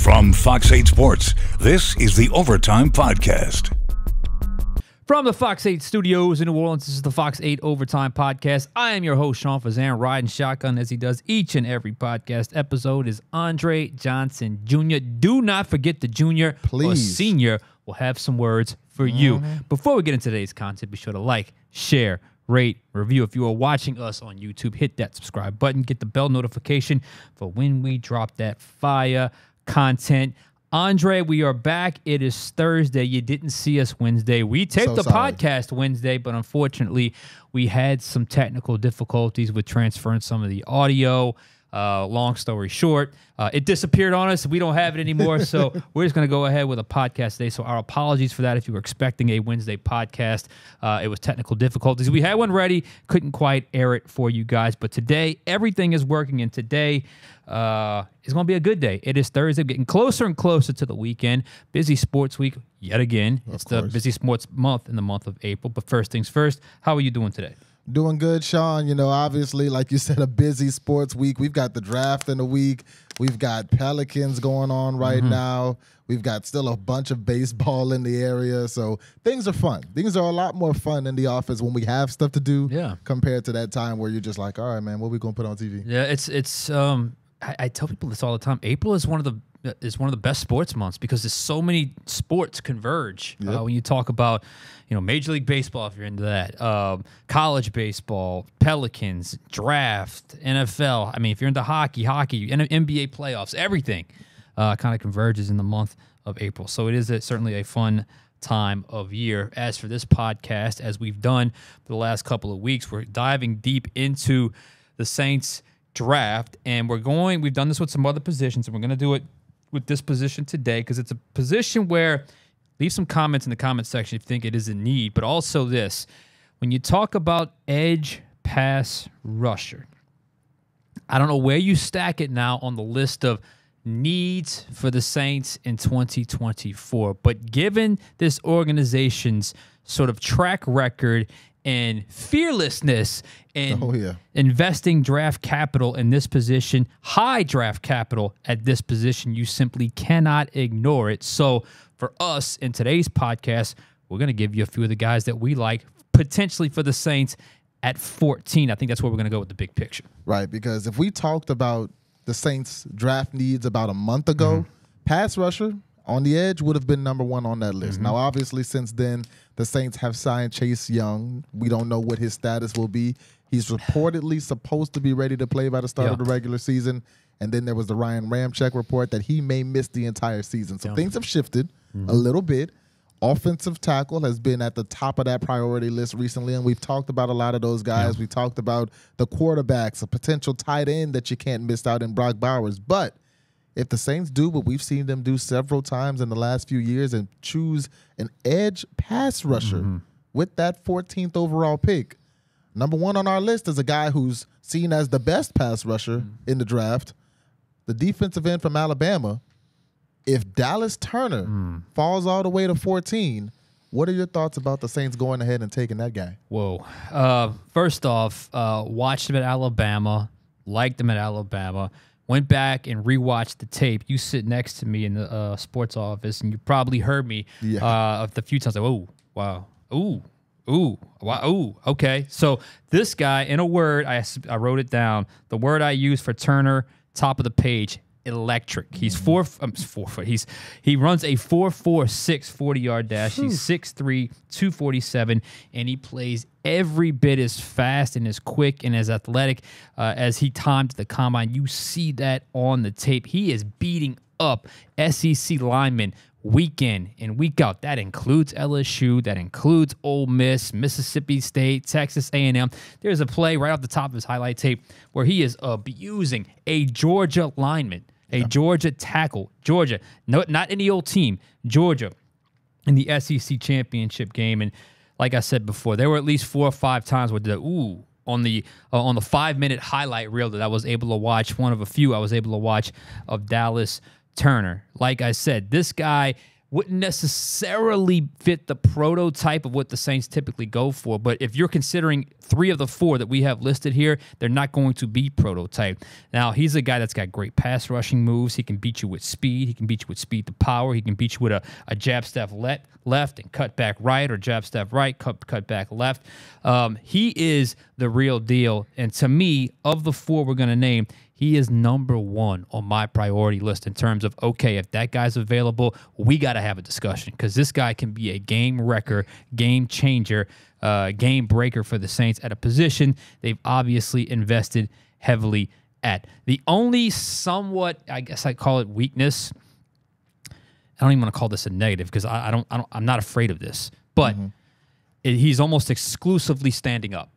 From Fox 8 Sports, this is the Overtime Podcast. From the Fox 8 studios in New Orleans, this is the Fox 8 Overtime Podcast. I am your host, Sean Fazan, riding shotgun as he does each and every podcast episode is Andre Johnson Jr. Do not forget the junior or senior will have some words for you. Before we get into today's content, be sure to like, share, rate, review. If you are watching us on YouTube, hit that subscribe button, get the bell notification for when we drop that fire content. Andre, we are back. It is Thursday. You didn't see us Wednesday. We taped the podcast Wednesday, but unfortunately, we had some technical difficulties with transferring some of the audio. Long story short, it disappeared on us. We don't have it anymore, so we're just going to go ahead with a podcast today. So our apologies for that if you were expecting a Wednesday podcast. It was technical difficulties. We had one ready, couldn't quite air it for you guys, but today everything is working, and today is going to be a good day. It is Thursday, getting closer and closer to the weekend. Busy sports week yet again. It's the busy sports month in the month of April, but first things first, how are you doing today? Doing good, Sean. You know, obviously, like you said, a busy sports week. We've got the draft in a week. We've got Pelicans going on right now. We've got still a bunch of baseball in the area. So things are fun. Things are a lot more fun in the office when we have stuff to do compared to that time where you're just like, all right, man, what are we going to put on TV? Yeah, it's I tell people this all the time. April is one of the best sports months because there's so many sports converge. When you talk about, Major League Baseball, if you're into that, college baseball, Pelicans, draft, NFL. I mean, if you're into hockey, NBA playoffs, everything kind of converges in the month of April. So it is certainly a fun time of year. As for this podcast, as we've done for the last couple of weeks, we're diving deep into the Saints draft, and we've done this with some other positions, and we're going to do it with this position today because it's a position where leave some comments in the comment section if you think it is in need, but also this, when you talk about edge pass rusher, I don't know where you stack it now on the list of needs for the Saints in 2024, but given this organization's sort of track record and fearlessness in investing draft capital in this position, high draft capital at this position, you simply cannot ignore it. So for us in today's podcast, we're going to give you a few of the guys that we like potentially for the Saints at 14. I think that's where we're going to go with the big picture. Right, because if we talked about the Saints draft needs about a month ago, pass rusher on the edge would have been number one on that list. Now, obviously, since then, the Saints have signed Chase Young. We don't know what his status will be. He's reportedly supposed to be ready to play by the start of the regular season. And then there was the Ryan Ramczyk report that he may miss the entire season. So things have shifted a little bit. Offensive tackle has been at the top of that priority list recently, and we've talked about a lot of those guys. We talked about the quarterbacks, a potential tight end that you can't miss out in Brock Bowers. But if the Saints do what we've seen them do several times in the last few years and choose an edge pass rusher with that 14th overall pick, number one on our list is a guy who's seen as the best pass rusher in the draft, the defensive end from Alabama. If Dallas Turner falls all the way to 14, what are your thoughts about the Saints going ahead and taking that guy? Whoa. First off, watched him at Alabama, liked him at Alabama. Went back and rewatched the tape. You sit next to me in the sports office, and you probably heard me a few times. Like, oh, wow, ooh, wow, ooh. Okay, so this guy, in a word, I wrote it down. The word I used for Turner, top of the page, electric. He's 4 foot. He runs a 4.46 40-yard dash. He's 6'3", 247, and he plays every bit as fast and as quick and as athletic as he timed the combine. You see that on the tape. He is beating up SEC linemen week in and week out. That includes LSU. That includes Ole Miss, Mississippi State, Texas A&M. There's a play right off the top of his highlight tape where he is abusing a Georgia lineman, a Georgia tackle. Georgia, no, not any old team. Georgia in the SEC championship game. And like I said before, there were at least 4 or 5 times where on the 5-minute highlight reel that I was able to watch, one of a few I was able to watch of Dallas Turner. Like I said, this guy wouldn't necessarily fit the prototype of what the Saints typically go for. But if you're considering 3 of the 4 that we have listed here, they're not going to be prototype. Now, he's a guy that's got great pass rushing moves. He can beat you with speed. He can beat you with speed to power. He can beat you with a jab step left and cut back right, or jab step right, cut back left. He is the real deal. And to me, of the 4 we're going to name, he is number 1 on my priority list in terms of, okay, if that guy's available, we got to have a discussion, because this guy can be a game wrecker, game changer, game breaker for the Saints at a position they've obviously invested heavily at. The only somewhat, I guess I call it weakness, I don't even want to call this a negative, because I'm not afraid of this, but he's almost exclusively standing up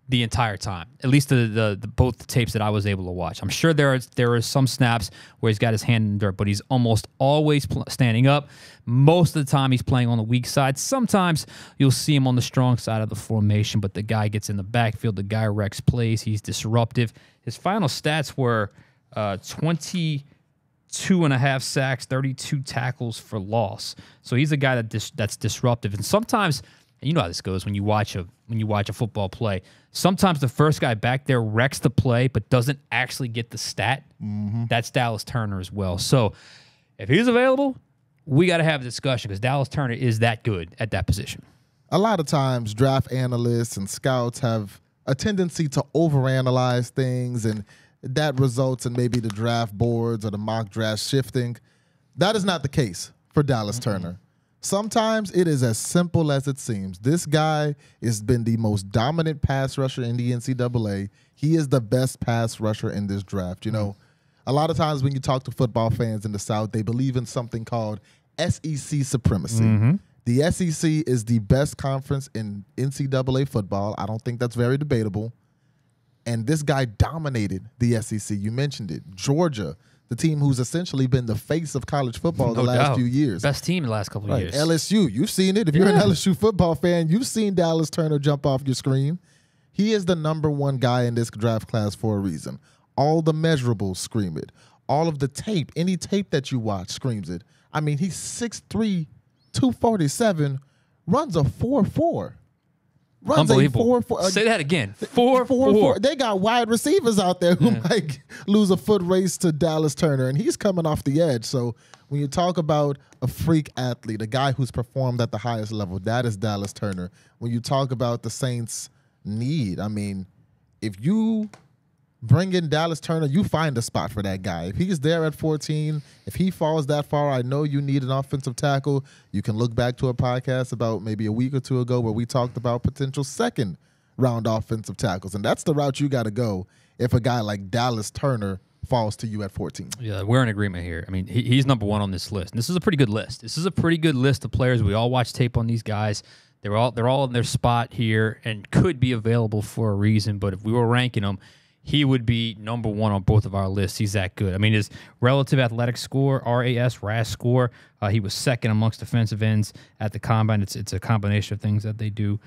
the entire time, at least the both the tapes that I was able to watch. I'm sure there are some snaps where he's got his hand in the dirt, but he's almost always standing up. Most of the time he's playing on the weak side. Sometimes you'll see him on the strong side of the formation, but the guy gets in the backfield. The guy wrecks plays. He's disruptive. His final stats were 22.5 sacks, 32 tackles for loss. So he's a guy that's disruptive. And sometimes, and you know how this goes when you watch a football play. Sometimes the first guy back there wrecks the play but doesn't actually get the stat. That's Dallas Turner as well. So if he's available, we got to have a discussion, because Dallas Turner is that good at that position. A lot of times draft analysts and scouts have a tendency to overanalyze things, and that results in maybe the draft boards or the mock draft shifting. That is not the case for Dallas Turner. Sometimes it is as simple as it seems. This guy has been the most dominant pass rusher in the NCAA. He is the best pass rusher in this draft. You know, a lot of times when you talk to football fans in the South, they believe in something called SEC supremacy. The SEC is the best conference in NCAA football. I don't think that's very debatable. And this guy dominated the SEC. You mentioned it. Georgia, the team who's essentially been the face of college football the last few years. Best team in the last couple of years. LSU, you've seen it. If you're an LSU football fan, you've seen Dallas Turner jump off your screen. He is the number 1 guy in this draft class for a reason. All the measurables scream it. All of the tape, any tape that you watch screams it. I mean, he's 6'3", 247, runs a 4.4. Unbelievable. 4.4. Say that again. 4.4. They got wide receivers out there who might lose a foot race to Dallas Turner, and he's coming off the edge. So when you talk about a freak athlete, a guy who's performed at the highest level, that is Dallas Turner. When you talk about the Saints' need, I mean, if you bring in Dallas Turner, you find a spot for that guy. If he's there at 14, if he falls that far, I know you need an offensive tackle. You can look back to a podcast about maybe a week or 2 ago where we talked about potential second-round offensive tackles, and that's the route you got to go if a guy like Dallas Turner falls to you at 14. Yeah, we're in agreement here. I mean, he's number 1 on this list. And this is a pretty good list. This is a pretty good list of players. We all watch tape on these guys. They're all in their spot here and could be available for a reason, but if we were ranking them, he would be number 1 on both of our lists. He's that good. I mean, his relative athletic score, RAS score, he was second amongst defensive ends at the combine. It's a combination of things that they do.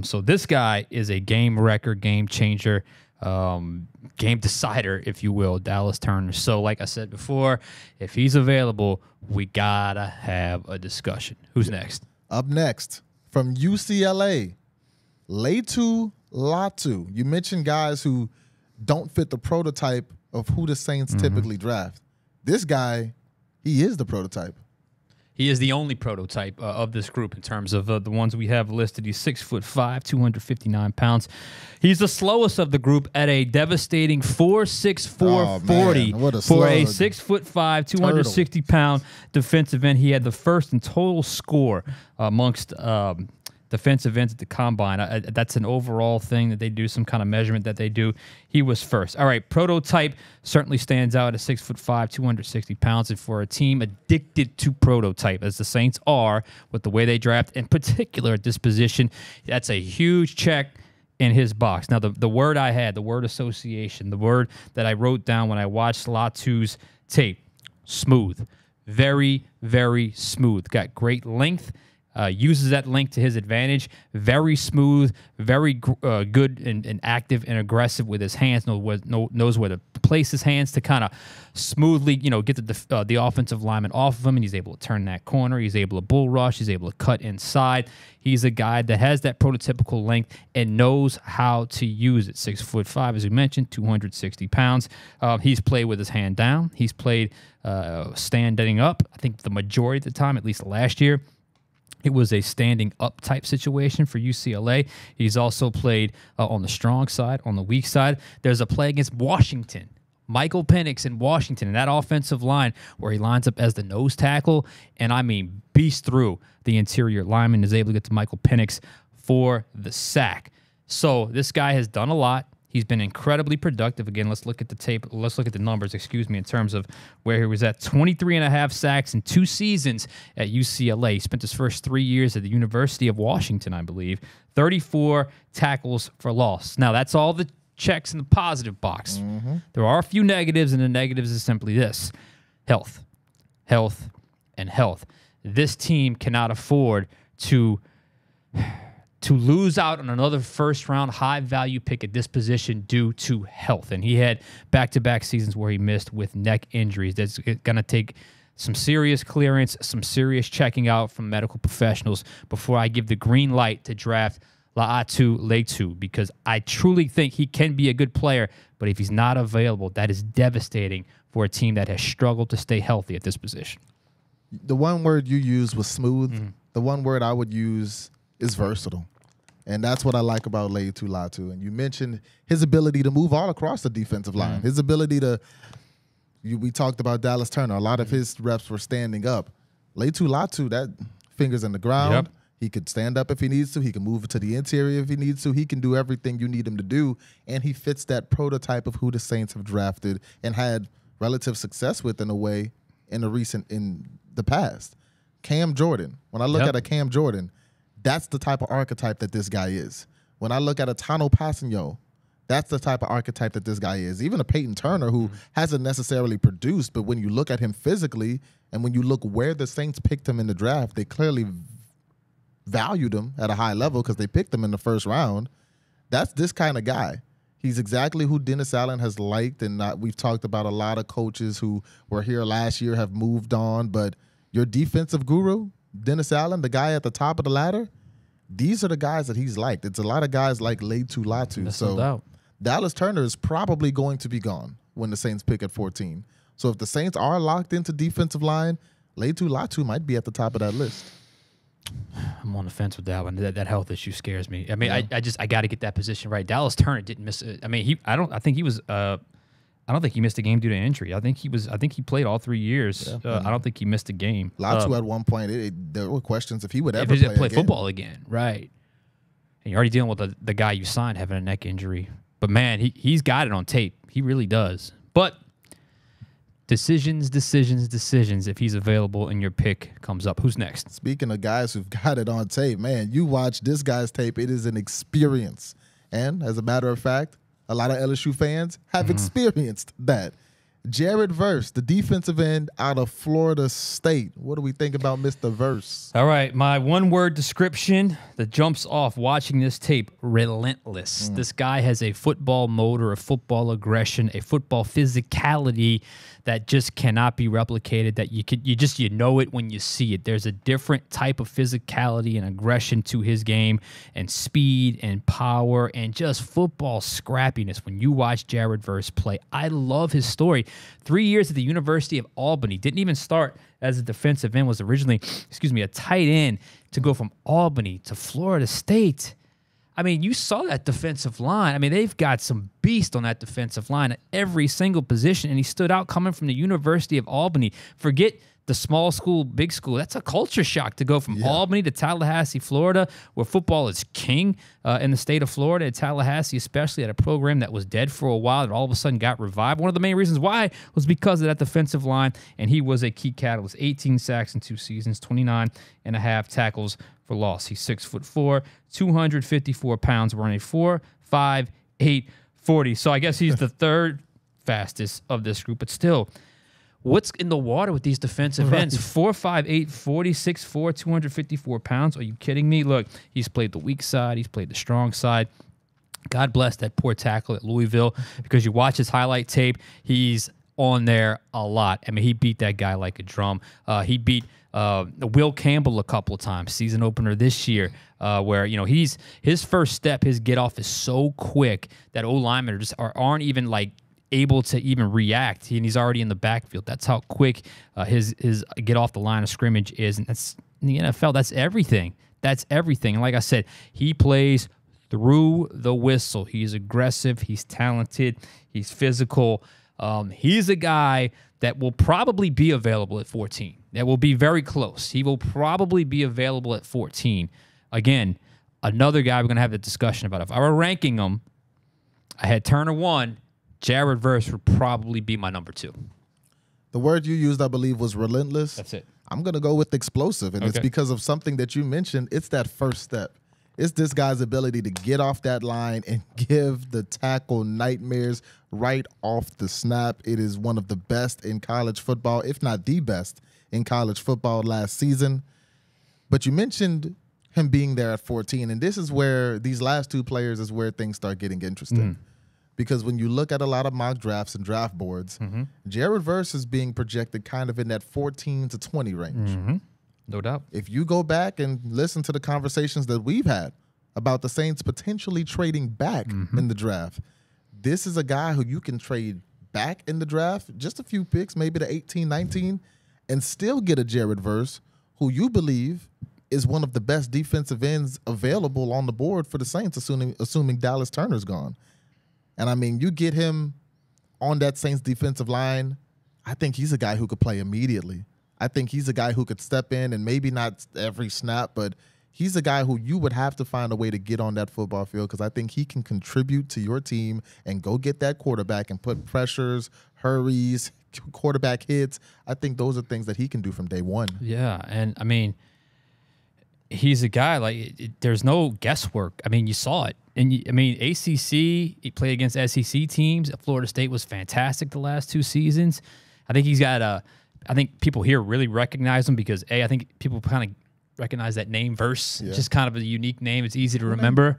So this guy is a game wrecker, game changer, game decider, if you will, Dallas Turner. So like I said before, if he's available, we got to have a discussion. Who's next? Up next, from UCLA, Laiatu Latu. You mentioned guys who don't fit the prototype of who the Saints typically draft. This guy, he is the prototype. He is the only prototype of this group in terms of the ones we have listed. He's 6'5", 259 pounds. He's the slowest of the group at a devastating 4.64 40 for a 6'5", 260-pound defensive end. He had the first in total score amongst defensive ends at the combine. That's an overall thing that they do, some kind of measurement that they do. He was first. All right, prototype certainly stands out at 6'5", 260 pounds. And for a team addicted to prototype, as the Saints are with the way they draft, in particular at this position, that's a huge check in his box. Now, the word I had, the word association, the word that I wrote down when I watched Latu's tape, smooth. Very, very smooth. Got great length. uses that length to his advantage. Very smooth, very good and active and aggressive with his hands. Knows where to place his hands to kind of smoothly, get the offensive lineman off of him, and he's able to turn that corner. He's able to bull rush. He's able to cut inside. He's a guy that has that prototypical length and knows how to use it. 6'5", as we mentioned, 260 pounds. He's played with his hand down. He's played standing up. I think the majority of the time, at least last year, it was a standing up type situation for UCLA. He's also played on the strong side, on the weak side. There's a play against Washington. Michael Penix in Washington, in that offensive line where he lines up as the nose tackle, and I mean beast through the interior lineman, is able to get to Michael Penix for the sack. So this guy has done a lot. He's been incredibly productive. Again, let's look at the tape. Let's look at the numbers, in terms of where he was at. 23.5 sacks in 2 seasons at UCLA. He spent his first 3 years at the University of Washington, I believe. 34 tackles for loss. Now, that's all the checks in the positive box. There are a few negatives, and the negatives is simply this: health, health, and health. This team cannot afford to lose out on another first-round high-value pick at this position due to health. And he had back-to-back seasons where he missed with neck injuries. That's going to take some serious clearance, some serious checking out from medical professionals before I give the green light to draft La'atu Laiatu, because I truly think he can be a good player, but if he's not available, that is devastating for a team that has struggled to stay healthy at this position. The one word you used was smooth. The one word I would use is versatile. And that's what I like about Laiatu Latu. And you mentioned his ability to move all across the defensive line. His ability to, we talked about Dallas Turner. A lot of his reps were standing up. Laiatu Latu, that fingers in the ground. Yep. He could stand up if he needs to. He can move to the interior if he needs to. He can do everything you need him to do. And he fits that prototype of who the Saints have drafted and had relative success with in a way in the past. Cam Jordan. When I look at a Cam Jordan, that's the type of archetype that this guy is. When I look at a Tano Passanio, that's the type of archetype that this guy is. Even a Peyton Turner, who hasn't necessarily produced, but when you look at him physically and when you look where the Saints picked him in the draft, they clearly valued him at a high level because they picked him in the first round. That's this kind of guy. He's exactly who Dennis Allen has liked, and we've talked about a lot of coaches who were here last year have moved on, but your defensive guru, Dennis Allen, the guy at the top of the ladder, these are the guys that he's liked. It's a lot of guys like Laiatu Latu. No doubt. Dallas Turner is probably going to be gone when the Saints pick at 14. So if the Saints are locked into defensive line, Laiatu Latu might be at the top of that list. I'm on the fence with that one. That health issue scares me. I mean, I got to get that position right. Dallas Turner didn't miss it. I mean, I don't think he missed a game due to injury. I think he played all 3 years. I don't think he missed a game. Latu at one point, there were questions if he would ever play football again. Right. And you're already dealing with the guy you signed having a neck injury. But man, he's got it on tape. He really does. But decisions. If he's available and your pick comes up, who's next? Speaking of guys who've got it on tape, man, you watch this guy's tape. It is an experience. And as a matter of fact, a lot of LSU fans have experienced that. Jared Verse, the defensive end out of Florida State. What do we think about Mr. Verse? All right, my one-word description that jumps off watching this tape: relentless. This guy has a football motor, a football aggression, a football physicality that just cannot be replicated, that you know it when you see it. There's a different type of physicality and aggression to his game, and speed and power and just football scrappiness when you watch Jared Verse play. I love his story. 3 years at the University of Albany. Didn't even start as a defensive end, was originally, a tight end, to go from Albany to Florida State. I mean, you saw that defensive line. I mean, they've got some beast on that defensive line at every single position, and he stood out coming from the University of Albany. Forget the small school, big school. That's a culture shock to go from Albany to Tallahassee, Florida, where football is king in the state of Florida, at Tallahassee, especially at a program that was dead for a while that all of a sudden got revived. One of the main reasons why was because of that defensive line, and he was a key catalyst. 18 sacks in 2 seasons, 29.5 tackles for loss. He's 6'4", 254 pounds, running 4.58 40. So I guess he's the third fastest of this group, but still, what's in the water with these defensive ends? 4'5'8", 46'4", 254 pounds. Are you kidding me? Look, he's played the weak side. He's played the strong side. God bless that poor tackle at Louisville, because you watch his highlight tape, he's on there a lot. I mean, he beat that guy like a drum. He beat Will Campbell a couple of times, season opener this year, where, you know, his first step, his get off is so quick that O-linemen just aren't even like able to even react. And he's already in the backfield. That's how quick his get off the line of scrimmage is. And that's in the NFL. That's everything. That's everything. And like I said, he plays through the whistle. He's aggressive. He's talented. He's physical. He's a guy that will probably be available at 14. That will be very close. He will probably be available at 14. Again, another guy we're going to have a discussion about. If I were ranking him, I had Turner 1. Jared Verse would probably be my number 2. The word you used, I believe, was relentless. That's it. I'm going to go with explosive, and it's because of something that you mentioned. It's that first step. It's this guy's ability to get off that line and give the tackle nightmares right off the snap. It is one of the best in college football, if not the best in college football last season. But you mentioned him being there at 14, and this is where these last two players is where things start getting interesting. Because when you look at a lot of mock drafts and draft boards, Jared Verse is being projected kind of in that 14 to 20 range. No doubt. If you go back and listen to the conversations that we've had about the Saints potentially trading back in the draft, this is a guy who you can trade back in the draft, just a few picks, maybe to 18, 19, and still get a Jared Verse, who you believe is one of the best defensive ends available on the board for the Saints, assuming Dallas Turner's gone. And, I mean, you get him on that Saints defensive line, I think he's a guy who could play immediately. I think he's a guy who could step in, and maybe not every snap, but he's a guy who you would have to find a way to get on that football field, because I think he can contribute to your team and go get that quarterback and put pressures, hurries, quarterback hits. I think those are things that he can do from day one. Yeah, and, I mean, he's a guy, like, there's no guesswork. I mean, you saw it. And, I mean, ACC, he played against SEC teams. Florida State was fantastic the last 2 seasons. I think he's got I think people here really recognize him because, I think people kind of recognize that name, Verse. Yeah. It's just kind of a unique name. It's easy to remember.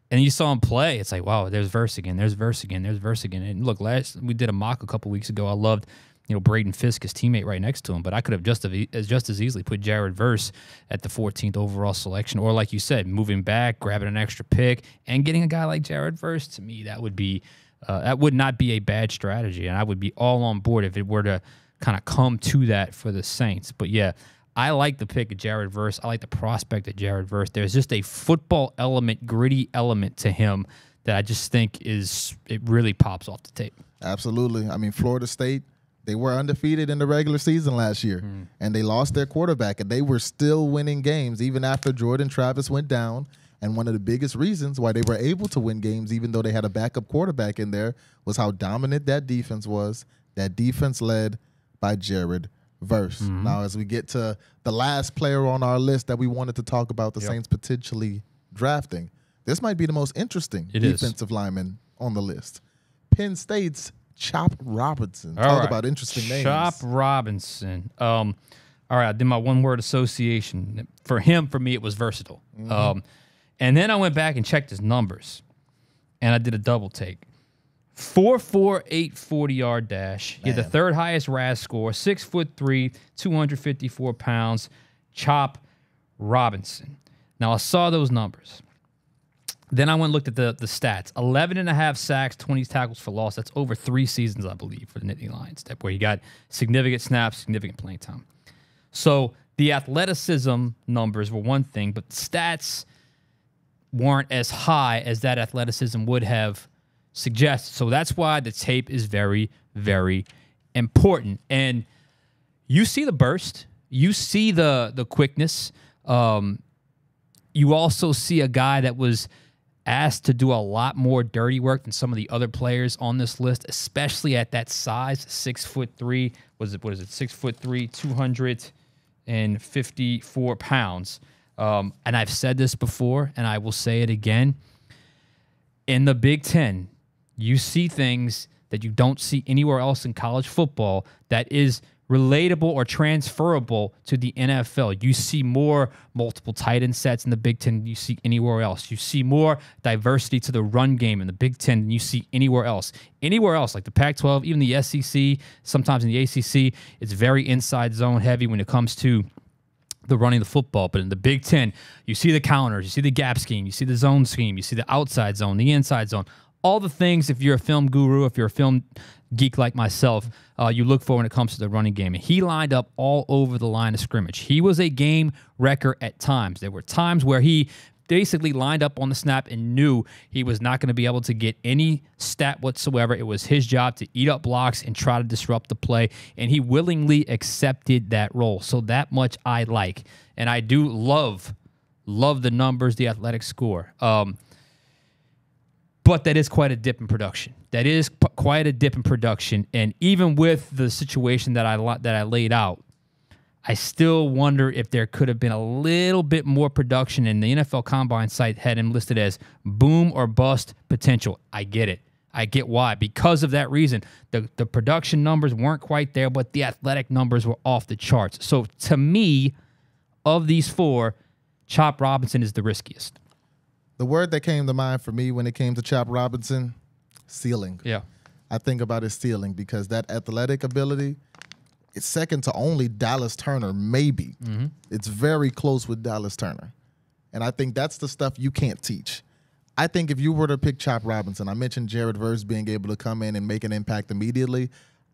And you saw him play. It's like, wow, there's Verse again. There's Verse again. There's Verse again. And look, we did a mock a couple weeks ago. I loved, Braden Fisk, his teammate right next to him. But I could have just as easily put Jared Verse at the 14th overall selection. Or like you said, moving back, grabbing an extra pick, and getting a guy like Jared Verse, to me, that would not be a bad strategy. And I would be all on board if it were to kind of come to that for the Saints. But yeah, I like the pick of Jared Verse. I like the prospect of Jared Verse. There's just a football element, gritty element to him that I just think it really pops off the tape. Absolutely. I mean, Florida State, they were undefeated in the regular season last year, and they lost their quarterback, and they were still winning games even after Jordan Travis went down. And one of the biggest reasons why they were able to win games, even though they had a backup quarterback in there, was how dominant that defense was. That defense led by Jared Verse. Now, as we get to the last player on our list that we wanted to talk about, the Saints potentially drafting, this might be the most interesting defensive lineman on the list. Penn State's Chop Robinson. Talk about interesting names. Chop Robinson. All right, I did my one-word association. For me, it was versatile. And then I went back and checked his numbers, and I did a double take. 4.48 40-yard dash. He had the third highest RAS score. 6'3", 254 pounds. Chop Robinson. Now, I saw those numbers. Then I went and looked at the stats. 11.5 sacks, 20 tackles for loss. That's over 3 seasons, I believe, for the Nittany Lions, where he got significant snaps, significant playing time. So the athleticism numbers were one thing, but the stats weren't as high as that athleticism would have suggested. So that's why the tape is very, very important. And you see the burst. You see the quickness. You also see a guy that was asked to do a lot more dirty work than some of the other players on this list, especially at that size, 6'3". What is it? 6'3", 254 pounds. And I've said this before, and I will say it again. In the Big Ten, you see things that you don't see anywhere else in college football that is relatable or transferable to the NFL. You see more multiple tight end sets in the Big Ten than you see anywhere else. You see more diversity to the run game in the Big Ten than you see anywhere else. Anywhere else, like the Pac-12, even the SEC, sometimes in the ACC, it's very inside zone heavy when it comes to the running the football. But in the Big Ten, you see the counters, you see the gap scheme, you see the zone scheme, you see the outside zone, the inside zone, all the things, if you're a film guru, if you're a film geek like myself, you look for when it comes to the running game. And he lined up all over the line of scrimmage. He was a game wrecker at times. There were times where he basically lined up on the snap and knew he was not going to be able to get any stat whatsoever. It was his job to eat up blocks and try to disrupt the play, and he willingly accepted that role. So that much I like. And I do love the numbers, the athletic score. But that is quite a dip in production. That is quite a dip in production. And even with the situation that I laid out, I still wonder if there could have been a little bit more production, and the NFL Combine site had him listed as boom or bust potential. I get it. I get why. Because of that reason, the production numbers weren't quite there, but the athletic numbers were off the charts. So to me, of these four, Chop Robinson is the riskiest. The word that came to mind for me when it came to Chop Robinson, ceiling. Yeah. I think about his ceiling because that athletic ability, it's second to only Dallas Turner, maybe. Mm-hmm. It's very close with Dallas Turner. And I think that's the stuff you can't teach. I think if you were to pick Chop Robinson, I mentioned Jared Verse being able to come in and make an impact immediately.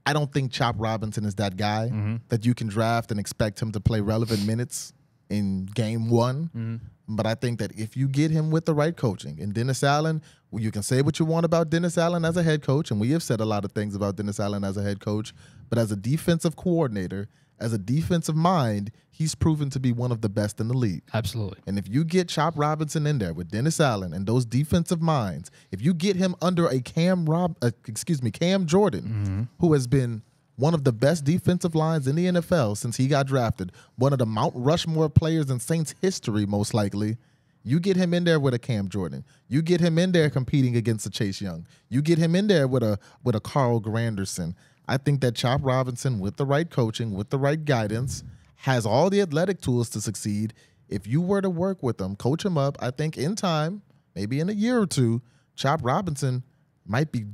I don't think Chop Robinson is that guy that you can draft and expect him to play relevant minutes in game one. Mm-hmm. But I think that if you get him with the right coaching, and Dennis Allen, well, you can say what you want about Dennis Allen as a head coach, and we have said a lot of things about Dennis Allen as a head coach, but as a defensive coordinator, as a defensive mind, he's proven to be one of the best in the league. Absolutely. And if you get Chop Robinson in there with Dennis Allen and those defensive minds, if you get him under a Cam Jordan, who has been one of the best defensive lines in the NFL since he got drafted, one of the Mount Rushmore players in Saints history, most likely. You get him in there with a Cam Jordan. You get him in there competing against a Chase Young. You get him in there with a Carl Granderson. I think that Chop Robinson, with the right coaching, with the right guidance, has all the athletic tools to succeed. If you were to work with him, coach him up, I think in time, maybe in a year or two, Chop Robinson might be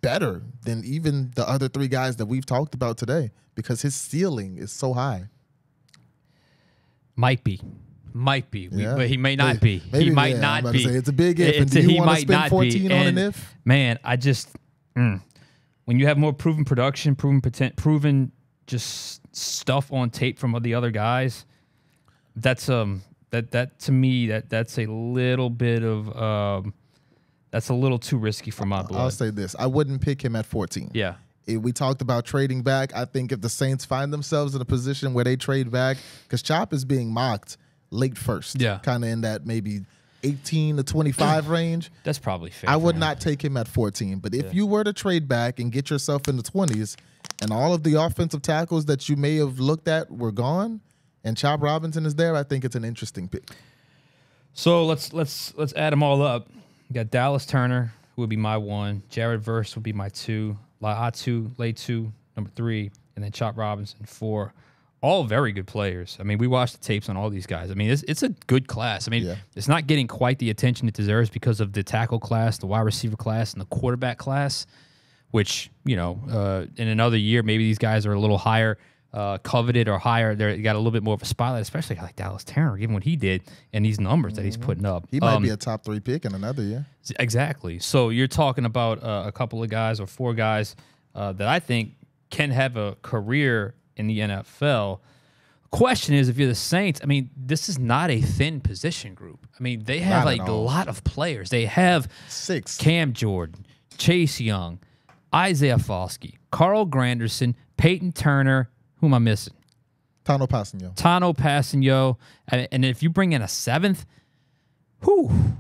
better than even the other three guys that we've talked about today because his ceiling is so high. Might be. Yeah. But he may not be. Maybe, he might not be. It's a big if. And do you want to spend 14 on an if? Man, I just when you have more proven production, proven just stuff on tape from the other guys, that's that to me that's a little bit of that's a little too risky for my blood. I'll say this. I wouldn't pick him at 14. Yeah. We talked about trading back. I think if the Saints find themselves in a position where they trade back, because Chop is being mocked late first. Yeah. Kind of in that maybe 18 to 25 range. That's probably fair. I would not take him at 14. But if you were to trade back and get yourself in the 20s and all of the offensive tackles that you may have looked at were gone and Chop Robinson is there, I think it's an interesting pick. So let's add them all up. You got Dallas Turner, who would be my 1. Jared Verse would be my 2. Laiatu, number 3. And then Chop Robinson, 4. All very good players. I mean, we watched the tapes on all these guys. I mean, it's a good class. I mean, It's not getting quite the attention it deserves because of the tackle class, the wide receiver class, and the quarterback class, which, in another year, maybe these guys are a little higher coveted or higher. They got a little bit more of a spotlight, especially like Dallas Turner, given what he did and these numbers that he's putting up. He might be a top 3 pick in another year. Exactly. So you're talking about a couple of guys or 4 guys that I think can have a career in the NFL. Question is, if you're the Saints, I mean, this is not a thin position group. I mean, they have a lot of players. They have 6. Cam Jordan, Chase Young, Isaiah Foskey, Carl Granderson, Peyton Turner. Who am I missing? Tano Passanio. And if you bring in a 7th,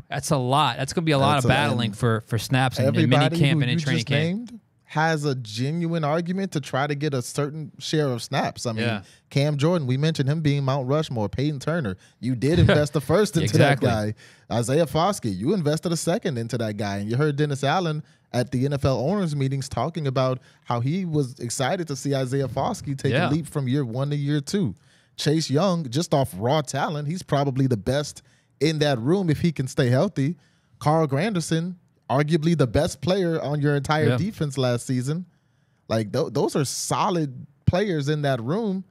that's a lot. That's going to be a lot of battling for snaps in mini camp and in training camp. has a genuine argument to try to get a certain share of snaps. I mean, Yeah. Cam Jordan, we mentioned him being Mount Rushmore. Peyton Turner, you did invest the first into Exactly. that guy. Isaiah Foskey, you invested a second into that guy. And you heard Dennis Allen at the NFL owners meetings talking about how he was excited to see Isaiah Foskey take a leap from year 1 to year 2. Chase Young, just off raw talent, he's probably the best in that room if he can stay healthy. Carl Granderson, arguably the best player on your entire defense last season. Like, those are solid players in that room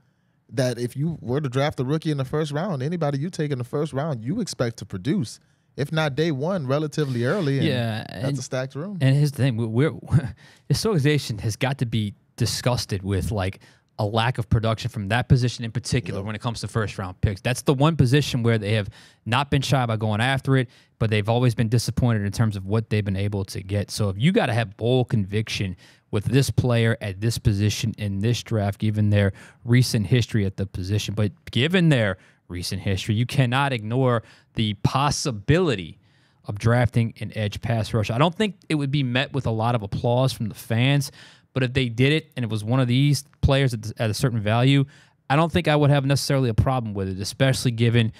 that if you were to draft a rookie in the first round, anybody you take in the first round, you expect to produce. If not day one, relatively early. And that's a stacked room. And here's the thing. This organization has got to be disgusted with, like, a lack of production from that position in particular when it comes to first-round picks. That's the one position where they have not been shy by going after it, but they've always been disappointed in terms of what they've been able to get. So if you got to have bold conviction with this player at this position in this draft, given their recent history at the position, but given their recent history, you cannot ignore the possibility of drafting an edge pass rusher. I don't think it would be met with a lot of applause from the fans, but if they did it and it was one of these players at a certain value, I don't think I would have necessarily a problem with it, especially given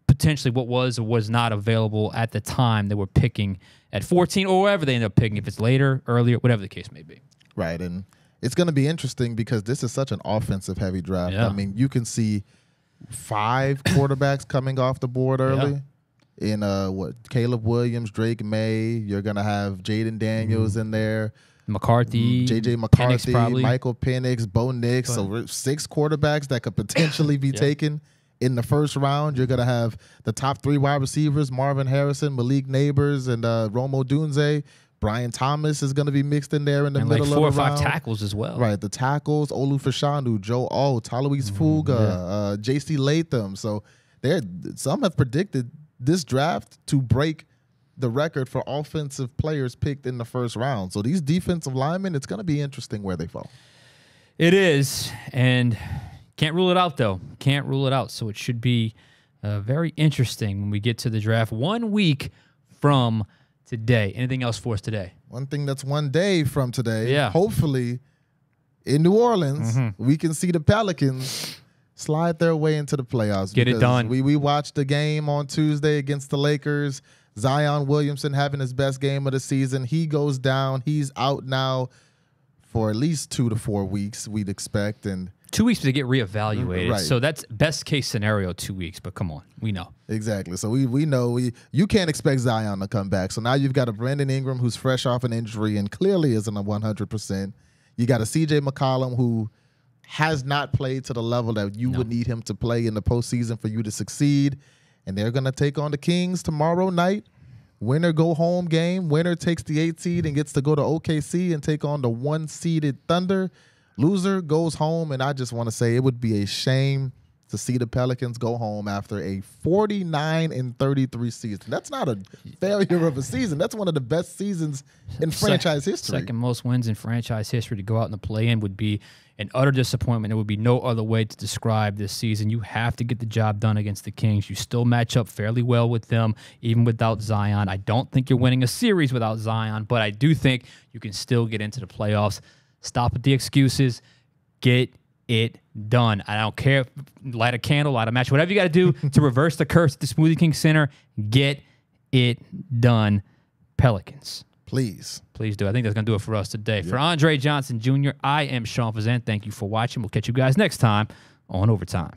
potentially what was or was not available at the time they were picking at 14 or wherever they end up picking, if it's later, earlier, whatever the case may be. Right, and it's going to be interesting because this is such an offensive-heavy draft. Yeah. I mean, you can see 5 quarterbacks coming off the board early. In Caleb Williams, Drake May, you're going to have Jaden Daniels in there. McCarthy, J.J. McCarthy, Penix Michael Penix, Bo Nix. So we're 6 quarterbacks that could potentially be taken in the first round. You're going to have the top 3 wide receivers, Marvin Harrison, Malik Neighbors, and Romo Dunze. Brian Thomas is going to be mixed in there in the middle of the round. And 4 or 5 tackles as well. Right, the tackles, Olu Fashanu, Joe O, Taloise Fuga, J.C. Latham. So some have predicted this draft to break the record for offensive players picked in the first round. So these defensive linemen, it's going to be interesting where they fall. It is, and can't rule it out, though. Can't rule it out. So it should be very interesting when we get to the draft 1 week from today. Anything else for us today? One thing that's 1 day from today, Yeah. hopefully in New Orleans, we can see the Pelicans slide their way into the playoffs. Get it done. We watched the game on Tuesday against the Lakers. Zion Williamson having his best game of the season. He goes down. He's out now for at least 2 to 4 weeks, we'd expect. And 2 weeks to get reevaluated. Right. So that's best case scenario, 2 weeks. But come on, we know. Exactly. So we know you can't expect Zion to come back. So now you've got a Brandon Ingram who's fresh off an injury and clearly isn't a 100%. You got a CJ McCollum who has not played to the level that you would need him to play in the postseason for you to succeed. And they're going to take on the Kings tomorrow night. Winner go home game. Winner takes the 8 seed and gets to go to OKC and take on the 1-seeded Thunder. Loser goes home, and I just want to say it would be a shame to see the Pelicans go home after a 49-33 season. That's not a failure of a season. That's one of the best seasons in franchise history. Second most wins in franchise history. To go out in the play-in would be an utter disappointment. There would be no other way to describe this season. You have to get the job done against the Kings. You still match up fairly well with them, even without Zion. I don't think you're winning a series without Zion, but I do think you can still get into the playoffs. Stop with the excuses. Get it done. I don't care. Light a candle, light a match, whatever you got to do to reverse the curse at the Smoothie King Center. Get it done, Pelicans. Please do. I think that's going to do it for us today. For Andre Johnson Jr., I am Sean Fazan. Thank you for watching. We'll catch you guys next time on Overtime.